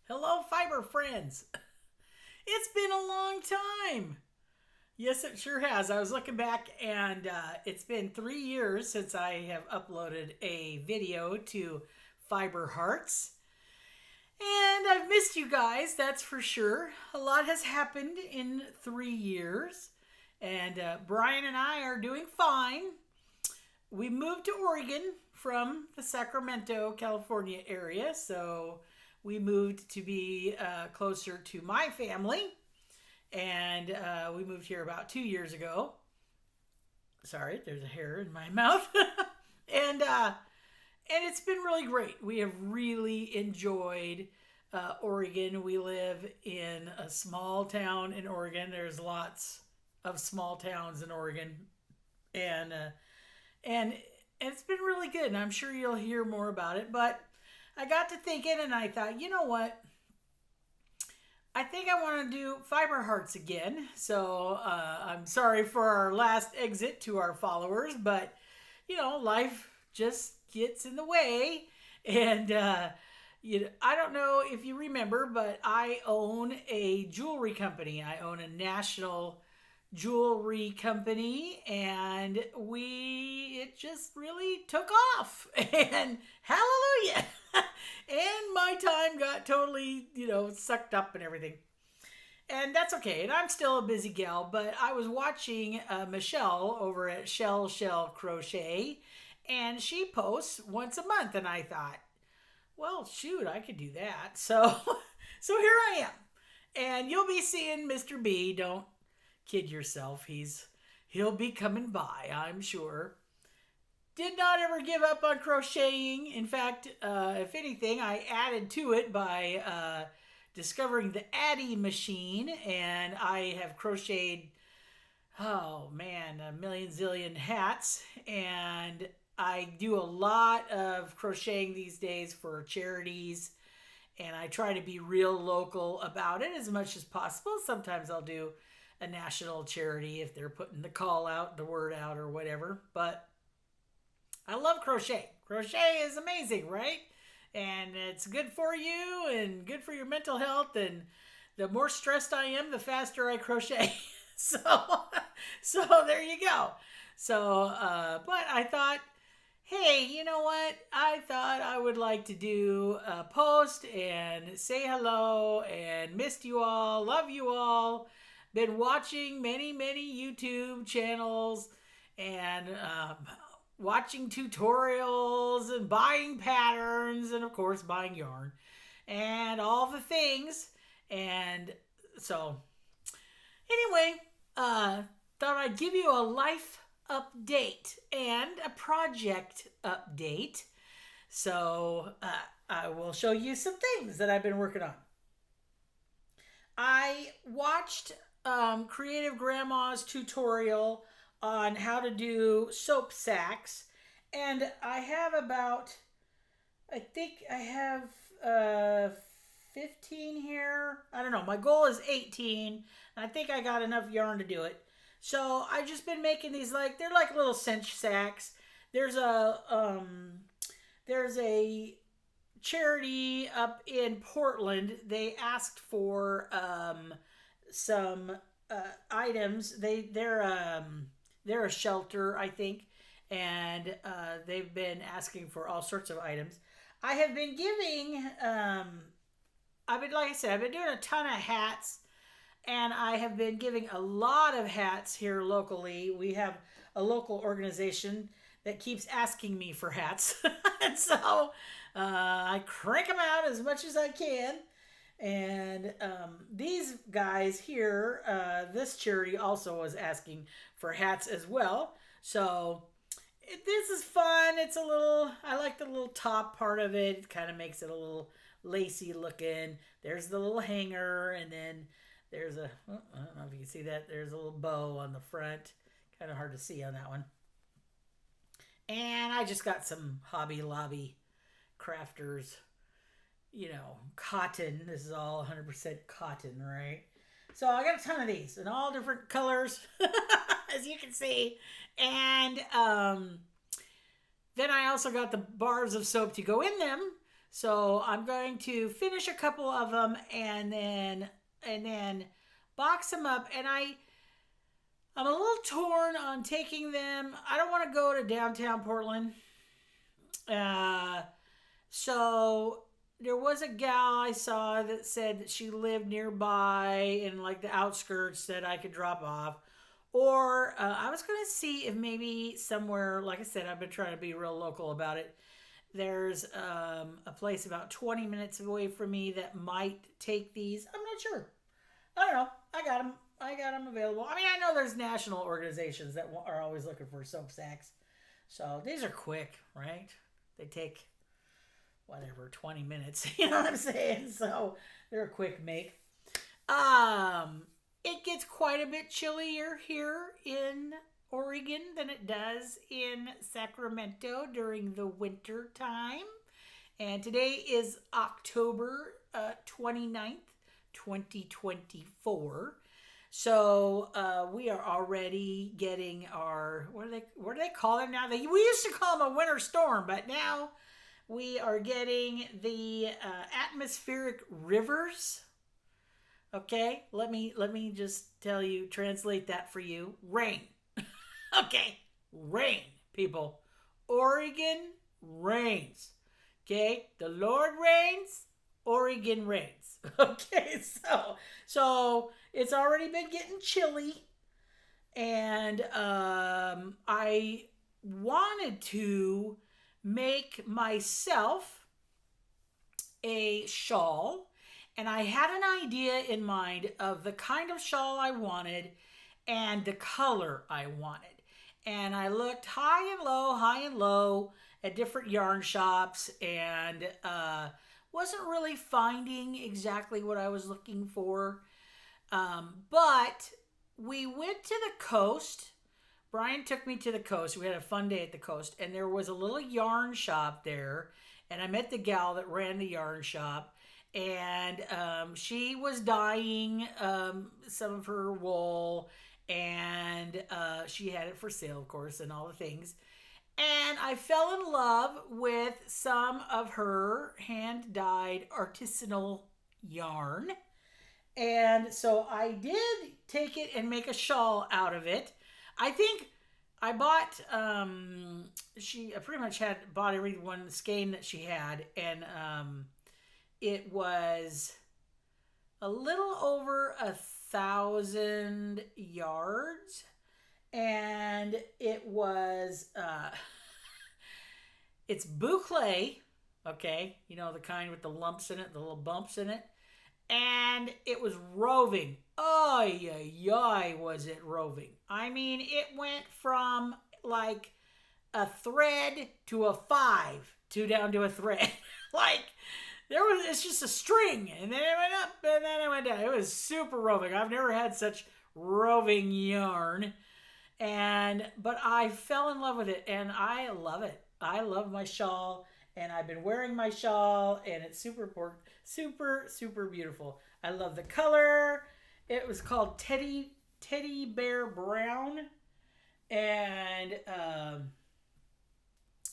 Hello, fiber friends. It's been a long time. Yes, it sure has. I was looking back, and it's been 3 years since I have uploaded a video to Fiber Hearts. And I've missed you guys, that's for sure. A lot has happened in 3 years. And Brian and I are doing fine. We moved to Oregon from the Sacramento, California area. So we moved to be closer to my family. And we moved here about 2 years ago. Sorry, there's a hair in my mouth. And it's been really great. We have really enjoyed Oregon. We live in a small town in Oregon. There's lots of small towns in Oregon, and and it's been really good. And I'm sure you'll hear more about it. But I got to thinking, and I thought, you know what? I think I want to do Fiber Hearts again. So I'm sorry for our last exit to our followers, but life just gets in the way. And I don't know if you remember, but I own a jewelry company. I own a national jewelry company, and it just really took off. And hallelujah. And my time got totally, sucked up and everything. And that's okay. And I'm still a busy gal, but I was watching Michelle over at Shell Crochet, and she posts once a month. And I thought, well, shoot, I could do that. So, so here I am. And you'll be seeing Mr. B. Don't kid yourself. He'll be coming by, I'm sure. Did not ever give up on crocheting. In fact, if anything, I added to it by discovering the Addy machine, and I have crocheted, oh man, a million zillion hats. And I do a lot of crocheting these days for charities, and I try to be real local about it as much as possible. Sometimes I'll do a national charity if they're putting the call out, the word out, or whatever. But I love crochet. Crochet is amazing, right? And it's good for you and good for your mental health. And the more stressed I am, the faster I crochet. so, so there you go. So, but I thought, hey, you know what? I thought I would like to do a post and say hello and missed you all, love you all. Been watching many YouTube channels and watching tutorials and buying patterns and of course buying yarn and all the things. And so anyway, thought I'd give you a life update and a project update. So I will show you some things that I've been working on. I watched Creative Grandma's tutorial on how to do soap sacks, and I have I think I have 15 here. I don't know. My goal is 18, and I think I got enough yarn to do it. So I just been making these they're like little cinch sacks. There's a charity up in Portland. They asked for some items. They're a shelter, I think, and they've been asking for all sorts of items. I have been giving, like I said, I've been doing a ton of hats, and I have been giving a lot of hats here locally. We have a local organization that keeps asking me for hats, and so I crank them out as much as I can. And these guys here, this charity also was asking for hats as well. So this is fun. It's I like the little top part of it. It kind of makes it a little lacy looking. There's the little hanger, and then there's I don't know if you can see that. There's a little bow on the front. Kind of hard to see on that one. And I just got some Hobby Lobby crafters, cotton. This is all 100% cotton, right? So I got a ton of these in all different colors, as you can see. And then I also got the bars of soap to go in them. So I'm going to finish a couple of them and then box them up. And I'm a little torn on taking them. I don't want to go to downtown Portland. Uh, so there was a gal I saw that said that she lived nearby in like the outskirts that I could drop off. Or I was going to see if maybe somewhere, like I said, I've been trying to be real local about it. There's a place about 20 minutes away from me that might take these. I'm not sure. I don't know. I got them. I got them available. I mean, I know there's national organizations that are always looking for soap sacks. So these are quick, right? They take whatever 20 minutes. You know what I'm saying? So they're a quick make. It gets quite a bit chillier here in Oregon than it does in Sacramento during the winter time. And today is October 29th, 2024. So we are already getting our, what do they call them now? We used to call them a winter storm, but now we are getting the atmospheric rivers. Okay, let me just tell you, translate that for you. Rain. Okay, rain, people. Oregon rains. Okay, the Lord reigns. Oregon rains. Okay, so it's already been getting chilly, and I wanted to make myself a shawl, and I had an idea in mind of the kind of shawl I wanted and the color I wanted. And I looked high and low at different yarn shops, and wasn't really finding exactly what I was looking for. But we went to the coast. Brian took me to the coast. We had a fun day at the coast, and there was a little yarn shop there. And I met the gal that ran the yarn shop, and she was dyeing some of her wool, and she had it for sale, of course, and all the things. And I fell in love with some of her hand-dyed artisanal yarn. And so I did take it and make a shawl out of it. I think I bought, I pretty much had bought every one skein that she had. And it was a little over 1,000 yards. And it was, it's boucle, okay? You know, the kind with the lumps in it, the little bumps in it. And it was roving. Was it roving. I mean, it went from like a thread to a 5 to down to a thread. Like, it's just a string, and then it went up, and then it went down. It was super roving. I've never had such roving yarn. But I fell in love with it, and I love it. I love my shawl, and I've been wearing my shawl, and it's super beautiful. I love the color. It was called Teddy Bear Brown, and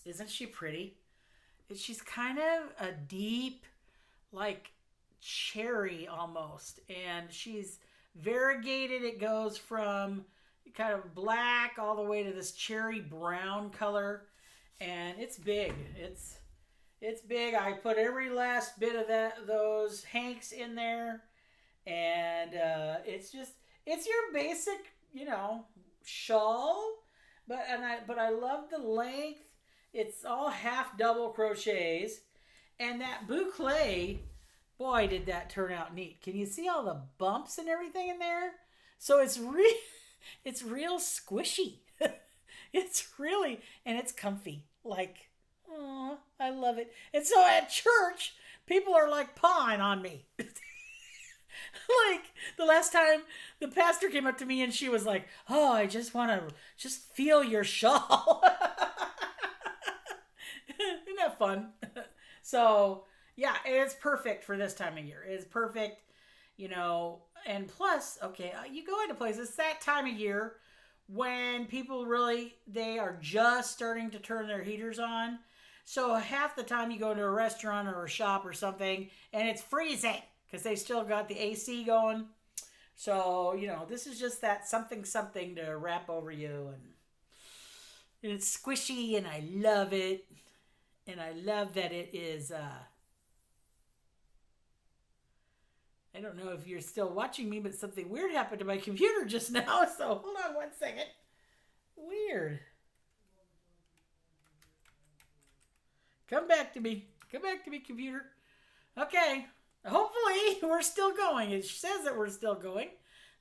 isn't she pretty? She's kind of a deep, like cherry almost, and she's variegated. It goes from kind of black all the way to this cherry brown color, and it's big. It's big. I put every last bit of those hanks in there, and it's your basic, shawl, but I love the length. It's all half double crochets, and that boucle, boy, did that turn out neat. Can you see all the bumps and everything in there? So it's real squishy. It's really, and it's comfy. Like, oh, I love it. And so at church, people are like pawing on me. Like the last time the pastor came up to me and she was like, "Oh, I just want to just feel your shawl." Isn't that fun? So yeah, it's perfect for this time of year. It's perfect, and plus, okay, you go into places, it's that time of year when people they are just starting to turn their heaters on. So half the time you go to a restaurant or a shop or something and it's freezing because they still got the AC going. So, this is just that something to wrap over you. And it's squishy and I love it. And I love that it is, I don't know if you're still watching me, but something weird happened to my computer just now. So hold on one second. Weird. Come back to me. Come back to me, computer. Okay. Hopefully we're still going. It says that we're still going.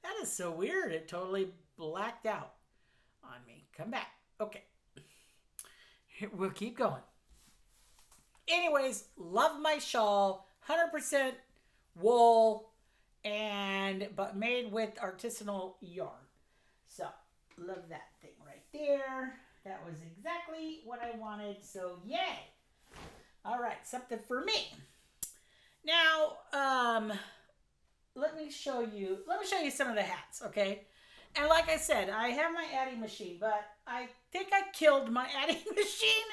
That is so weird. It totally blacked out on me. Come back. Okay. We'll keep going. Anyways, love my shawl. 100% wool but made with artisanal yarn. So, love that thing right there. That was exactly what I wanted. So, yay. All right, something for me. Now, let me show you some of the hats, okay? And like I said, I have my adding machine, but I think I killed my adding machine.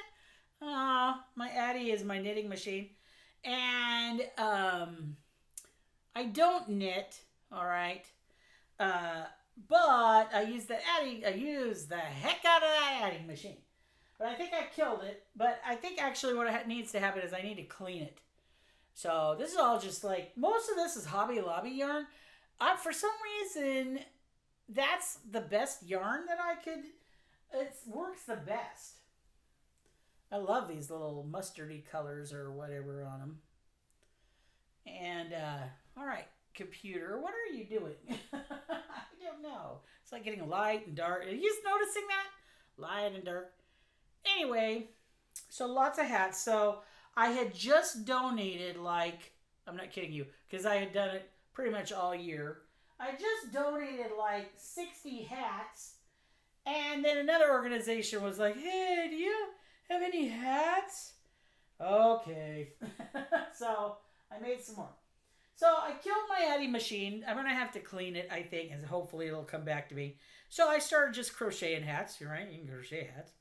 My Addy is my knitting machine. And I don't knit, all right? But I use the heck out of that adding machine. But I think I killed it. But I think actually what needs to happen is I need to clean it. So this is all just like, most of this is Hobby Lobby yarn. For some reason, that's the best yarn that it works the best. I love these little mustardy colors or whatever on them. And, all right, computer, what are you doing? I don't know. It's like getting light and dark. Are you noticing that? Light and dark. Anyway, so lots of hats. So I had just donated, I'm not kidding you, because I had done it pretty much all year. I just donated 60 hats. And then another organization was like, hey, do you have any hats? Okay. So I made some more. So I killed my Addy machine. I'm going to have to clean it, I think, and hopefully it'll come back to me. So I started just crocheting hats. You're right, you can crochet hats.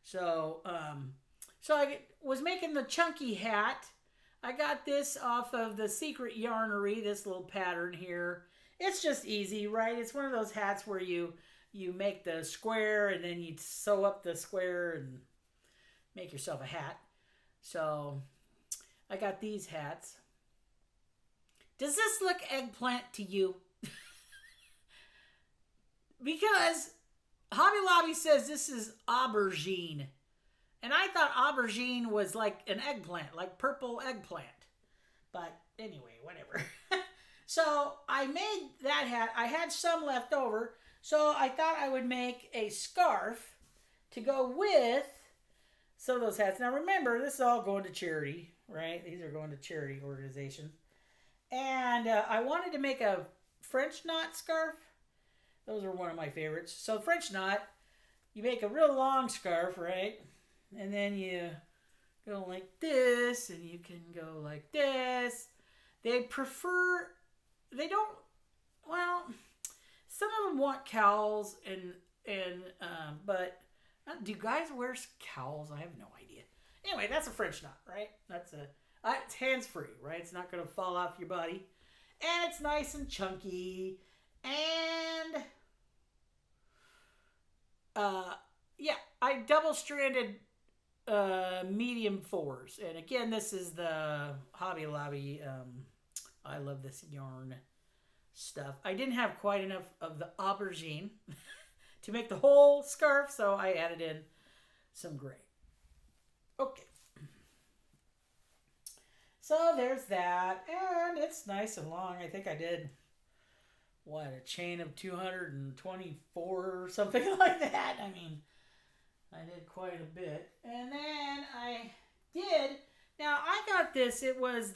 So, I was making the chunky hat. I got this off of the Secret Yarnery, this little pattern here. It's just easy, right? It's one of those hats where you make the square and then you sew up the square and make yourself a hat. So I got these hats. Does this look eggplant to you? Because Hobby Lobby says this is aubergine. And I thought aubergine was like an eggplant, like purple eggplant. But anyway, whatever. So I made that hat. I had some left over. So I thought I would make a scarf to go with some of those hats. Now remember, this is all going to charity, right? These are going to charity organizations. And I wanted to make a French knot scarf. Those are one of my favorites. So French knot, you make a real long scarf, right? And then you go like this, and you can go like this. They don't, well, some of them want cowls, but do guys wear cowls? I have no idea. Anyway, that's a French knot, right? It's hands-free, right? It's not going to fall off your body. And it's nice and chunky. And, yeah, I double-stranded medium 4s. And again, this is the Hobby Lobby, I love this yarn stuff. I didn't have quite enough of the aubergine to make the whole scarf, so I added in some gray. Okay. So there's that, and it's nice and long. I think I did, a chain of 224 or something like that. I mean, I did quite a bit. And then I did, now I got this, it was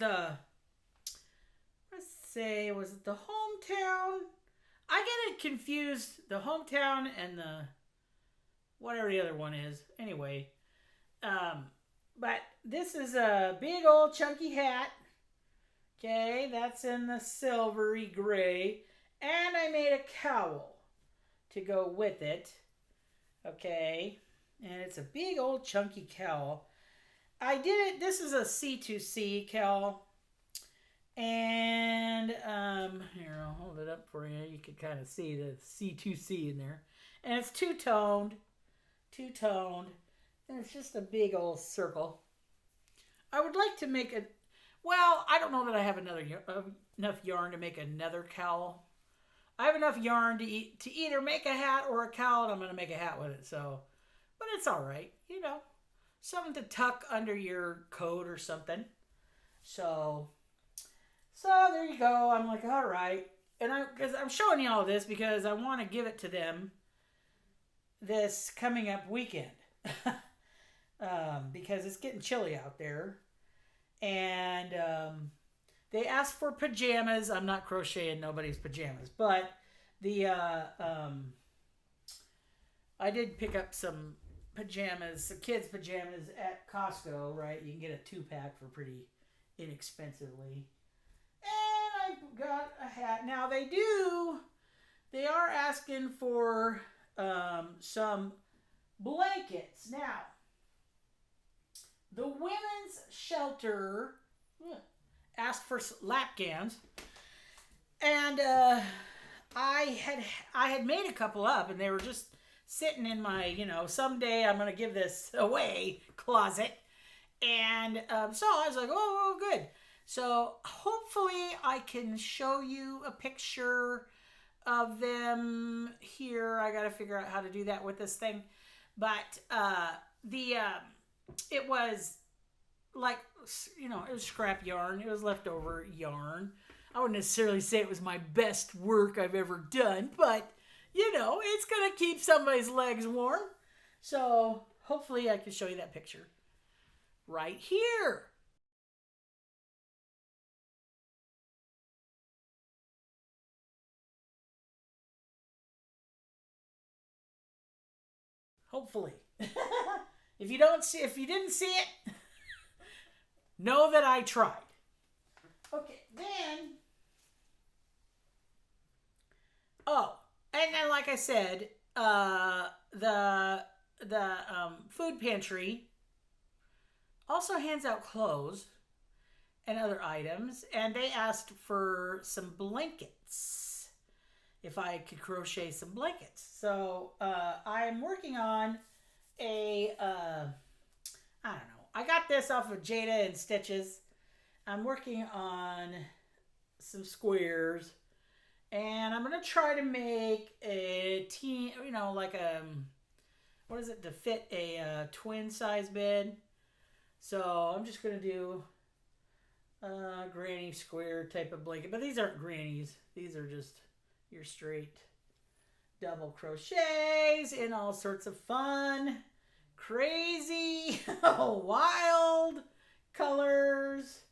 was it the Hometown? I get it confused, the Hometown and the, whatever the other one is. Anyway, but this is a big old chunky hat. Okay, that's in the silvery gray. And I made a cowl to go with it. Okay, and it's a big old chunky cowl. I did it. This is a C2C cowl. And here, I'll hold it up for you. You can kind of see the C2C in there. And it's two-toned. Two-toned. And it's just a big old circle. I would like to make a... Well, I don't know that I have enough yarn to make another cowl. I have enough yarn to either make a hat or a cowl, and I'm going to make a hat with it. So, but it's all right. You know, something to tuck under your coat or something. So there you go. I'm like, all right. And I'm showing you all this because I want to give it to them this coming up weekend. Because it's getting chilly out there. And they asked for pajamas. I'm not crocheting nobody's pajamas. But I did pick up some pajamas, some kids' pajamas at Costco, right? You can get a 2-pack for pretty inexpensively. And I got a hat. Now they are asking for some blankets. Now, the women's shelter asked for lap gowns, and I had made a couple up, and they were just sitting in my, someday I'm gonna give this away closet, and so I was like, oh, good. So hopefully I can show you a picture of them here. I gotta figure out how to do that with this thing, but it was like, it was scrap yarn. It was leftover yarn. I wouldn't necessarily say it was my best work I've ever done, but, it's going to keep somebody's legs warm. So hopefully I can show you that picture right here. Hopefully. If you didn't see it, know that I tried. Okay, then. Oh, and then like I said, the food pantry also hands out clothes and other items, and they asked for some blankets. If I could crochet some blankets, so I'm working on I don't know. I got this off of Jada and Stitches. I'm working on some squares, and I'm gonna try to make a what is it, to fit a twin size bed. So I'm just gonna do a granny square type of blanket, but these aren't grannies. These are just your straight double crochets in all sorts of fun, crazy, wild colors,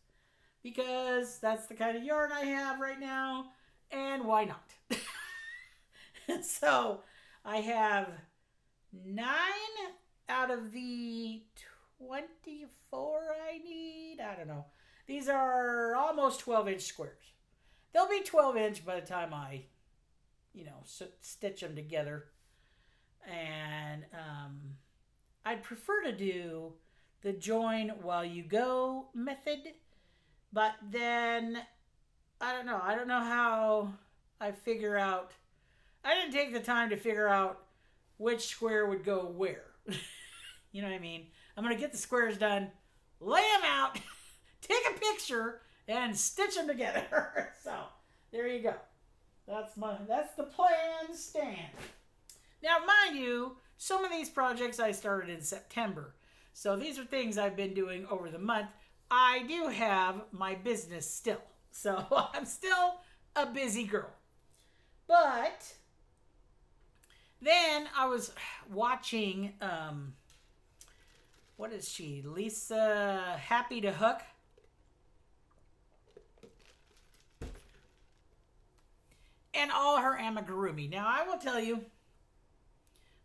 because that's the kind of yarn I have right now, and why not? So I have 9 out of the 24 I need. I don't know. These are almost 12-inch squares. They'll be 12-inch by the time I stitch them together. And I'd prefer to do the join while you go method, but then I don't know how I didn't take the time to figure out which square would go where. You know what I mean? I'm gonna get the squares done, lay them out, take a picture, and stitch them together. So there you go. That's the plan stand. Now, mind you, some of these projects I started in September. So these are things I've been doing over the month. I do have my business still. So I'm still a busy girl. But then I was watching, what is she? Lisa Happy to Hook. And all her amigurumi. Now, I will tell you,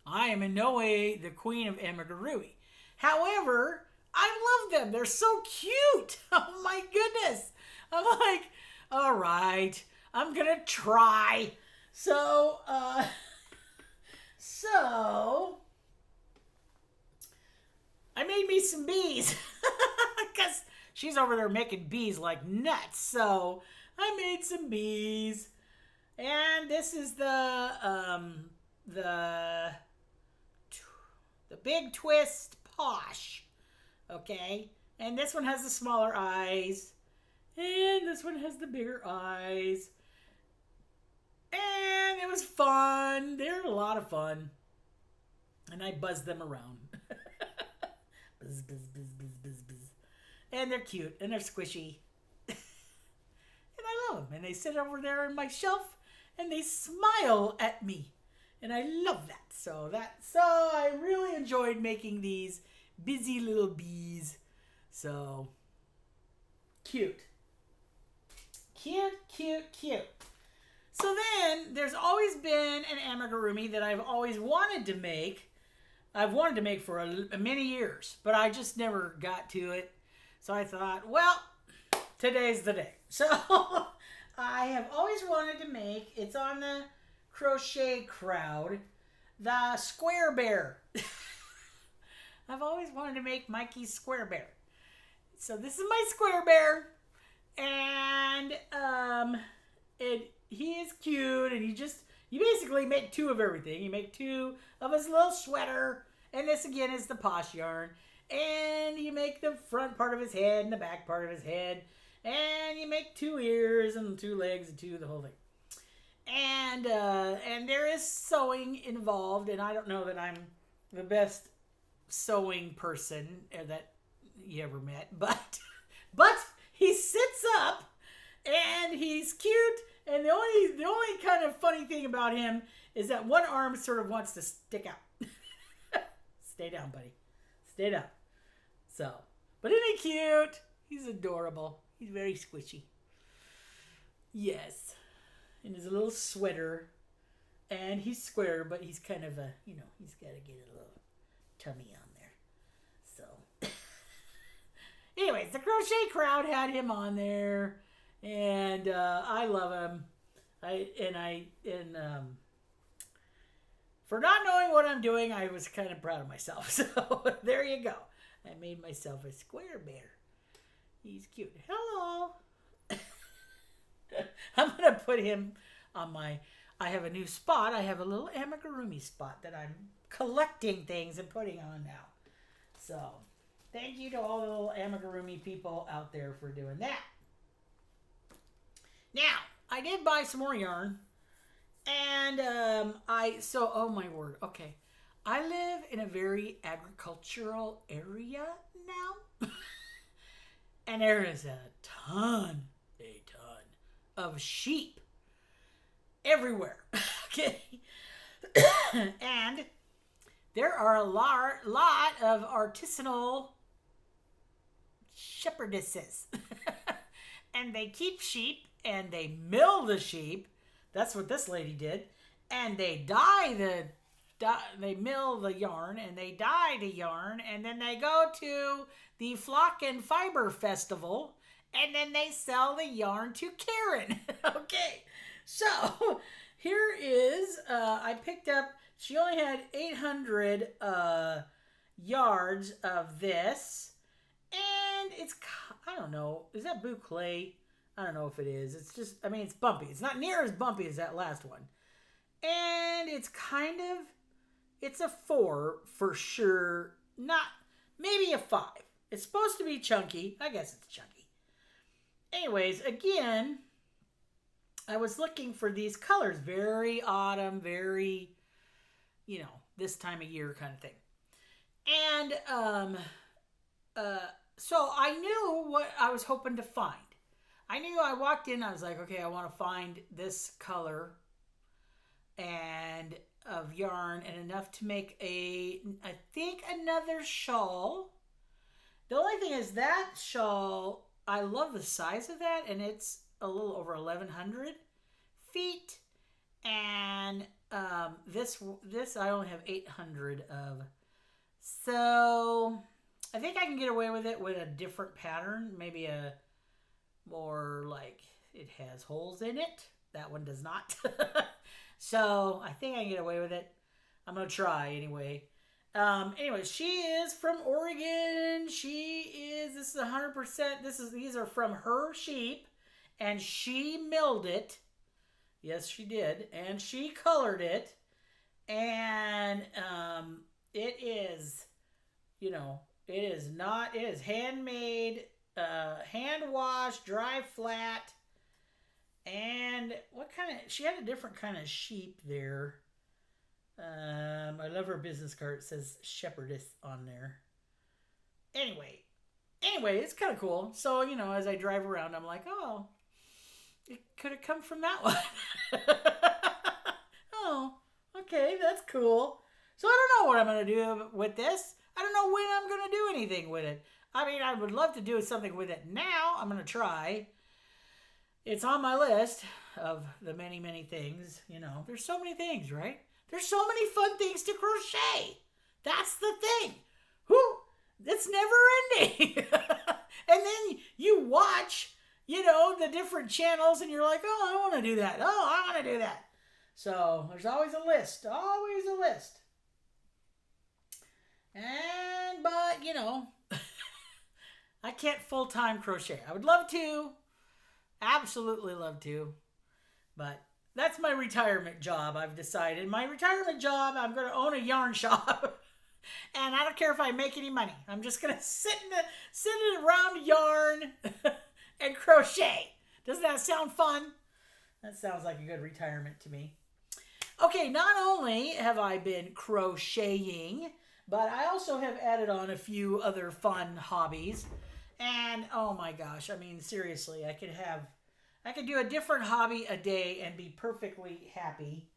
I am in no way the queen of amigurumi. However, I love them. They're so cute. Oh my goodness. I'm like, all right, I'm going to try. So I made me some bees. Because she's over there making bees like nuts. So I made some bees. And this is the Big Twist Posh. Okay? And this one has the smaller eyes. And this one has the bigger eyes. And it was fun. They're a lot of fun. And I buzzed them around. Buzz, buzz, buzz, buzz, buzz, buzz. And they're cute. And they're squishy. And I love them. And they sit over there on my shelf. And they smile at me. And I love that. So I really enjoyed making these busy little bees. So, cute. Cute, cute, cute. So then, there's always been an amigurumi that I've always wanted to make. I've wanted to make for many years, but I just never got to it. So I thought, well, today's the day. So I have always wanted to make, it's on the Crochet Crowd, the Square Bear. I've always wanted to make Mikey's Square Bear. So this is my Square Bear. And he is cute, and you basically make two of everything. You make two of his little sweater, and this again is the Posh yarn. And you make the front part of his head and the back part of his head. And you make two ears and two legs and the whole thing. And there is sewing involved, and I don't know that I'm the best sewing person that you ever met, but he sits up and he's cute, and the only kind of funny thing about him is that one arm sort of wants to stick out. Stay down, buddy. Stay down. So, but isn't he cute? He's adorable. He's very squishy. Yes. In his little sweater. And he's square, but he's kind of he's got to get a little tummy on there. So, anyways, the Crochet Crowd had him on there, and I love him. For not knowing what I'm doing, I was kind of proud of myself. So there you go. I made myself a Square Bear. He's cute. Hello. I'm going to put him on I have a new spot. I have a little amigurumi spot that I'm collecting things and putting on now. So, thank you to all the little amigurumi people out there for doing that. Now, I did buy some more yarn. And oh my word. Okay. I live in a very agricultural area now. And there is a ton of sheep everywhere. Okay. And there are a lot of artisanal shepherdesses. And they keep sheep and they mill the sheep. That's what this lady did. And they they mill the yarn and they dye the yarn, and then they go to the Flock and Fiber Festival, and then they sell the yarn to Karen. Okay, so here is, I picked up, she only had 800 yards of this, and it's, I don't know, is that boucle? I don't know if it is. It's just, it's bumpy. It's not near as bumpy as that last one. And it's it's a 4 for sure. Maybe a 5. It's supposed to be chunky. I guess it's chunky. Anyways, again, I was looking for these colors. Very autumn, very, this time of year kind of thing. And so I knew what I was hoping to find. I walked in, I was like, okay, I want to find this color and of yarn and enough to make I think another shawl. The only thing is that shawl, I love the size of that, and it's a little over 1,100 feet. And this I only have 800 of. So I think I can get away with it with a different pattern, maybe a more like it has holes in it. That one does not. So I think I can get away with it. I'm going to try anyway. Anyway, she is from Oregon. This is 100%, these are from her sheep, and she milled it. Yes, she did. And she colored it. And it is, it is handmade, hand washed, dry flat. And she had a different kind of sheep there. I love her business card. It says shepherdess on there. Anyway, it's kind of cool. So, as I drive around, I'm like, oh, it could have come from that one. Oh, okay, that's cool. So I don't know what I'm going to do with this. I don't know when I'm going to do anything with it. I mean, I would love to do something with it now. I'm going to try. It's on my list of the many, many things. There's so many things, right? There's so many fun things to crochet. That's the thing. It's never ending. And then you watch, the different channels and you're like, oh, I want to do that. Oh, I want to do that. So there's always a list. Always a list. But, I can't full-time crochet. I would love to. Absolutely love to. But that's my retirement job, I've decided. My retirement job, I'm going to own a yarn shop. And I don't care if I make any money. I'm just going to sit around yarn and crochet. Doesn't that sound fun? That sounds like a good retirement to me. Okay, not only have I been crocheting, but I also have added on a few other fun hobbies. And oh my gosh, I mean, seriously, I could do a different hobby a day and be perfectly happy.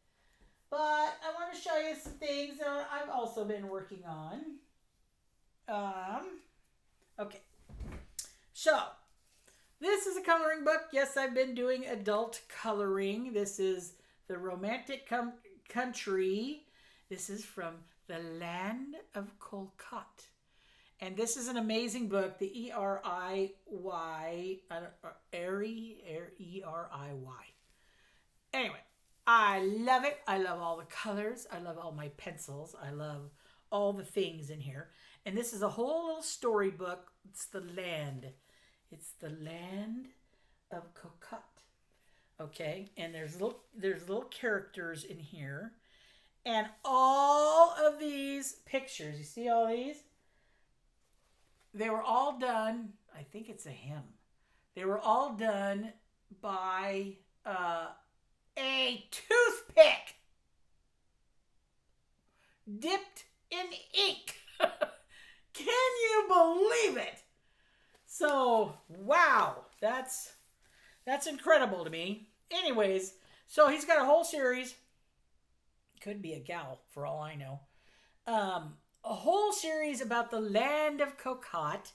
But I want to show you some things that I've also been working on. Okay. So, this is a coloring book. Yes, I've been doing adult coloring. This is The Romantic Country. This is from the Land of Colcott. And this is an amazing book, the E-R-I-Y. Anyway, I love it. I love all the colors. I love all my pencils. I love all the things in here. And this is a whole little storybook. It's the land. It's the Land of Colcott. Okay, and there's little characters in here. And all of these pictures, you see all these? They were all done, I think it's a him. They were all done by a toothpick dipped in ink. Can you believe it? So, wow, that's incredible to me. Anyways, so he's got a whole series. Could be a gal for all I know. A whole series about the Land of Colcott.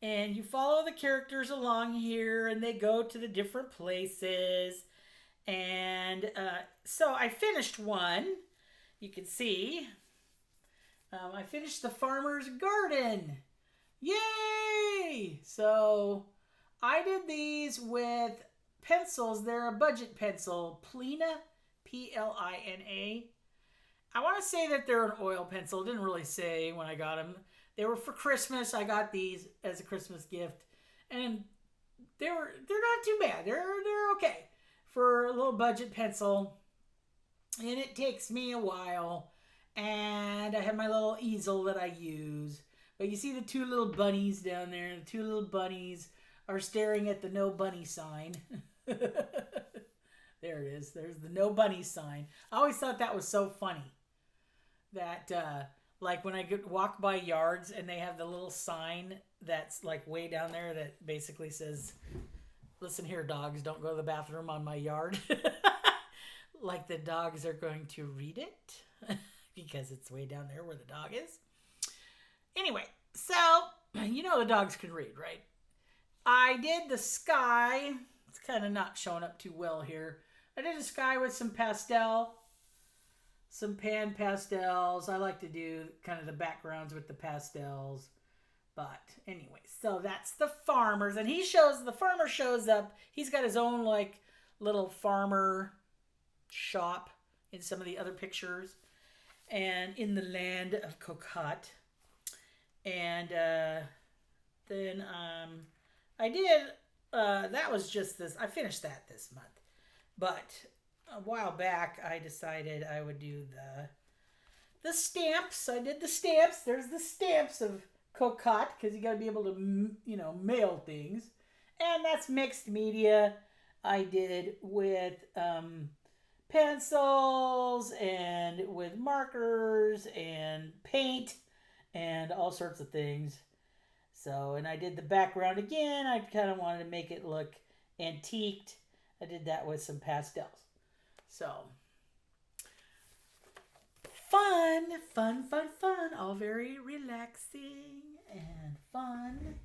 And you follow the characters along here and they go to the different places. And so I finished one. You can see. I finished the farmer's garden. Yay! So I did these with pencils. They're a budget pencil. Plina, P-L-I-N-A. I want to say that they're an oil pencil. It didn't really say when I got them. They were for Christmas. I got these as a Christmas gift. And they're not too bad. They're okay for a little budget pencil. And it takes me a while. And I have my little easel that I use. But you see the two little bunnies down there. The two little bunnies are staring at the no bunny sign. There it is. There's the no bunny sign. I always thought that was so funny. That, like when I walk by yards and they have the little sign that's like way down there that basically says, listen here, dogs, don't go to the bathroom on my yard. Like the dogs are going to read it because it's way down there where the dog is. Anyway, so you know the dogs can read, right? I did the sky. It's kind of not showing up too well here. I did a sky with some pan pastels. I like to do kind of the backgrounds with the pastels. But anyway, so that's the farmers. And the farmer shows up. He's got his own like little farmer shop in some of the other pictures. and in the land of Cocotte. And then I did, that was just this, I finished that this month. But a while back, I decided I would do the stamps. I did the stamps. There's the stamps of Cocotte because you got to be able to, mail things. And that's mixed media. I did with pencils and with markers and paint and all sorts of things. So, and I did the background again. I kind of wanted to make it look antiqued. I did that with some pastels. So, fun. All very relaxing and fun.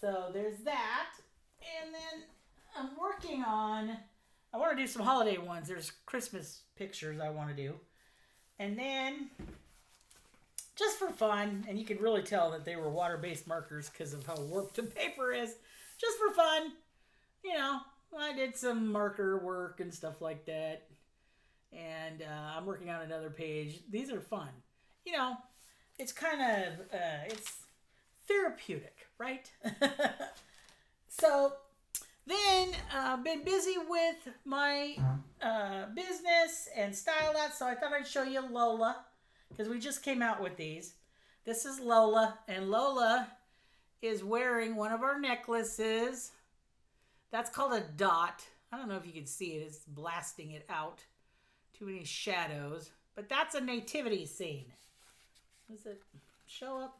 So, there's that. And then I'm working on, I want to do some holiday ones. There's Christmas pictures I want to do. And then, just for fun, and you could really tell that they were water-based markers because of how warped the paper is. Just for fun, I did some marker work and stuff like that. And I'm working on another page. These are fun. It's kind of, it's therapeutic, right? So then I've been busy with my business and style that. So I thought I'd show you Lola because we just came out with these. This is Lola, and Lola is wearing one of our necklaces. That's called a dot. I don't know if you can see it. It's blasting it out. Too many shadows. But that's a nativity scene. Does it show up?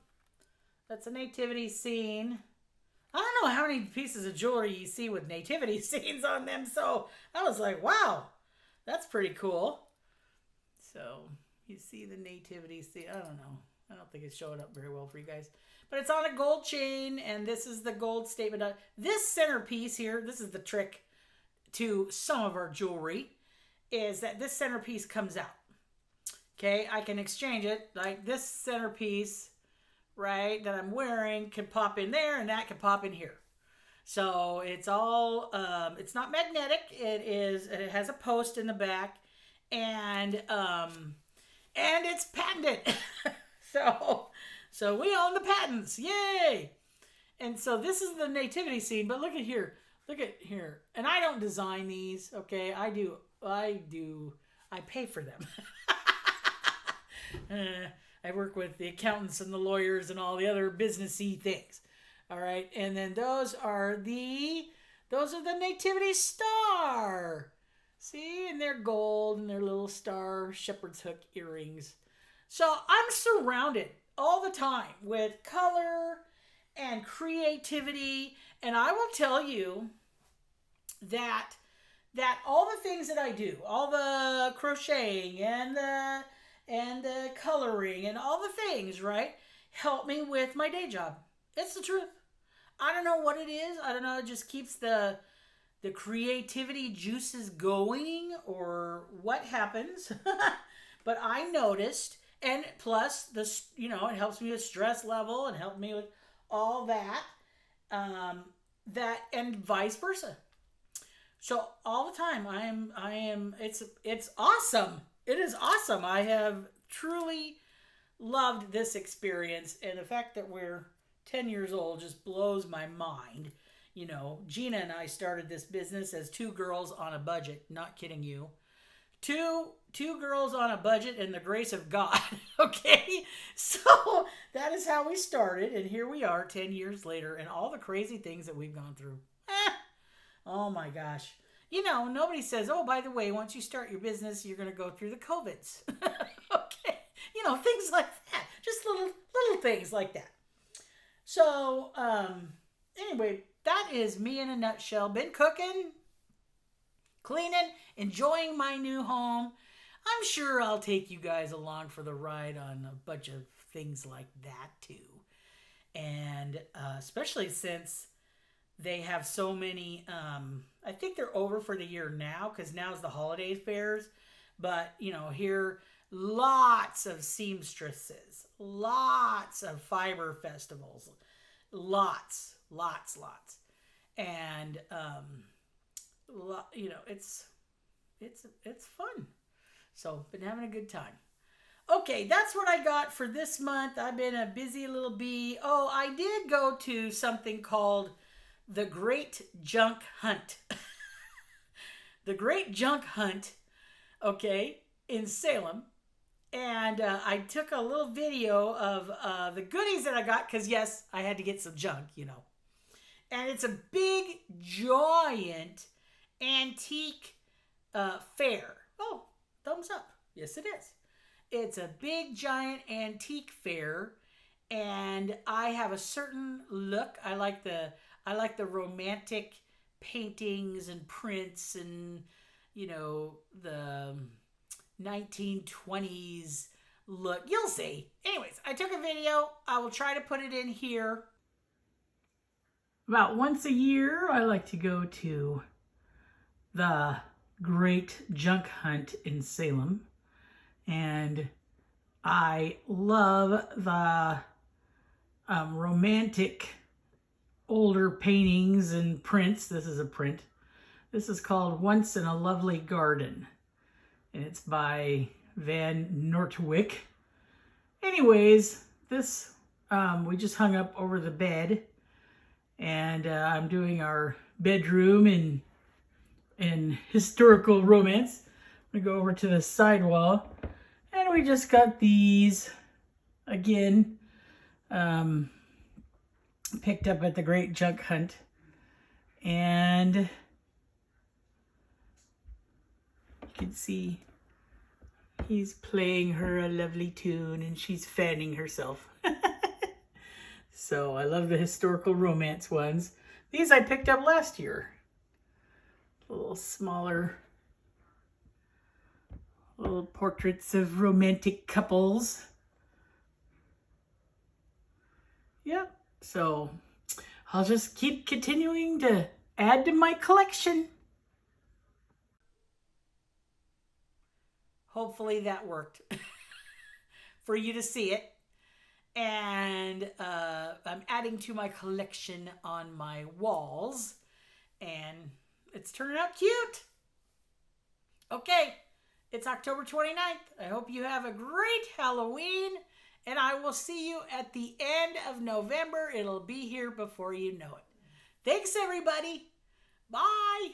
That's a nativity scene. I don't know how many pieces of jewelry you see with nativity scenes on them. So I was like, wow, that's pretty cool. So you see the nativity scene. I don't know. I don't think it's showing up very well for you guys. But it's on a gold chain, and this is the gold statement. This centerpiece here, this is the trick to some of our jewelry, is that this centerpiece comes out. Okay, I can exchange it. Like this centerpiece, right, that I'm wearing can pop in there, and that can pop in here. So it's all, it's not magnetic. It has a post in the back, and it's patented. So we own the patents. Yay! And so this is the nativity scene, but look at here. Look at here. And I don't design these, okay? I pay for them. I work with the accountants and the lawyers and all the other businessy things. All right? And then those are the nativity star. See? And they're gold and they're little star shepherd's hook earrings. So I'm surrounded all the time with color and creativity, and I will tell you that all the things that I do, all the crocheting and the coloring and all the things, right, help me with my day job. It's the truth. I don't know what it is. I don't know. It just keeps the creativity juices going or what happens. But I noticed. And plus, it helps me with stress level and helps me with all that, and vice versa. So all the time, I am. It's awesome. It is awesome. I have truly loved this experience, and the fact that we're 10 years old just blows my mind. Gina and I started this business as two girls on a budget. Not kidding you. Two girls on a budget and the grace of God. Okay, so that is how we started, and here we are 10 years later, and all the crazy things that we've gone through. Oh my gosh. Nobody says, oh, by the way, once you start your business, you're going to go through the COVIDs. Okay, things like that. Just little things like that. So anyway, that is me in a nutshell. Been cooking, cleaning, enjoying my new home. I'm sure I'll take you guys along for the ride on a bunch of things like that too. And especially since they have so many, I think they're over for the year now because now is the holiday fairs. But, here, lots of seamstresses, lots of fiber festivals, lots. And, it's fun. So, been having a good time. Okay, that's what I got for this month. I've been a busy little bee. Oh, I did go to something called the Great Junk Hunt. The Great Junk Hunt, okay, in Salem. And I took a little video of the goodies that I got because, yes, I had to get some junk, you know. And it's a big, giant antique fair. Oh, thumbs up. Yes, it is. It's a big, giant antique fair, and I have a certain look. I like the romantic paintings and prints, and the 1920s look. You'll see. Anyways, I took a video. I will try to put it in here. About once a year, I like to go to the Great Junk Hunt in Salem. And I love the romantic older paintings and prints. This is a print. This is called Once in a Lovely Garden. And it's by Van Noordwijk. Anyways, this we just hung up over the bed. And I'm doing our bedroom in historical romance. I'm going to go over to the side wall. And we just got these, again, picked up at the Great Junk Hunt. And you can see he's playing her a lovely tune and she's fanning herself. So I love the historical romance ones. These I picked up last year. A little smaller. Little portraits of romantic couples. Yep. So I'll just keep continuing to add to my collection. Hopefully that worked for you to see it. And I'm adding to my collection on my walls. And it's turning out cute. Okay. It's October 29th. I hope you have a great Halloween, and I will see you at the end of November. It'll be here before you know it. Thanks, everybody. Bye.